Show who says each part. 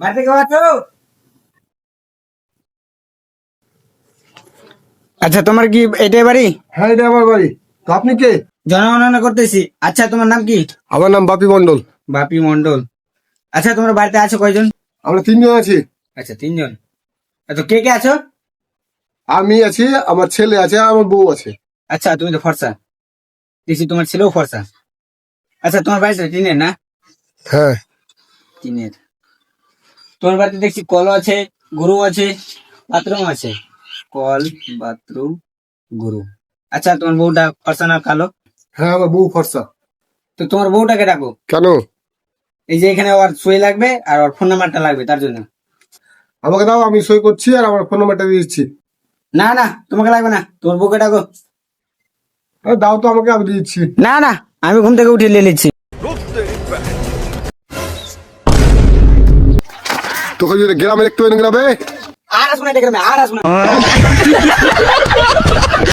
Speaker 1: বাড়িতে কেউ আছো? আচ্ছা, তোমার কি এটাই বাড়ি?
Speaker 2: হ্যাঁ, এটা আমার বাড়ি। তো আপনি কে?
Speaker 1: জনগণনা করতেছি। আচ্ছা, তোমার নাম কি?
Speaker 2: আমার নাম বাপি মন্ডল।
Speaker 1: বাপি মন্ডল। আচ্ছা, তোমার বাড়িতে আছো কয়জন?
Speaker 2: আমরা 3 জন আছি।
Speaker 1: আচ্ছা, 3 জন। তো কে কে আছো?
Speaker 2: আমি আছি, আমার ছেলে আছে, আর আমার বউ আছে।
Speaker 1: আচ্ছা, তুমি তো ফর্সা দেখছি, তোমার ছেলেও ফর্সা। আচ্ছা, তোমার বাড়িতে টিনের না?
Speaker 2: হ্যাঁ।
Speaker 1: টিনের। তোমার বাড়িতে দেখছি কল আছে, গরু আছে, বাথরুম আছে। কল, বাথরুম, গরু। আচ্ছা, তোমার বউটা ফর্সা না কালো?
Speaker 2: হ্যাঁ, আমার বউ ফর্সা।
Speaker 1: তো তোমার বউটাকে ডাকো।
Speaker 2: কেন?
Speaker 1: এই যে এখানে ওর সই লাগবে আর ওর ফোন নাম্বারটা লাগবে তার জন্য।
Speaker 2: আমাকে দাও, আমি সই করছি আর আমার ফোন নাম্বারটা দিয়ে দিচ্ছি।
Speaker 1: না না, তোমাকে লাগবে না, তোমার বউকে ডাকো।
Speaker 2: দাও তো আমাকে, আমি দিয়ে দিচ্ছি।
Speaker 1: না না, আমি ঘুম থেকে উঠিয়ে নিয়ে নিচ্ছি।
Speaker 2: তোকে যদি গ্রামে দেখতে পাই না, গ্রামে
Speaker 1: আর আসবো না, এটা গ্রামে আর আসবো না।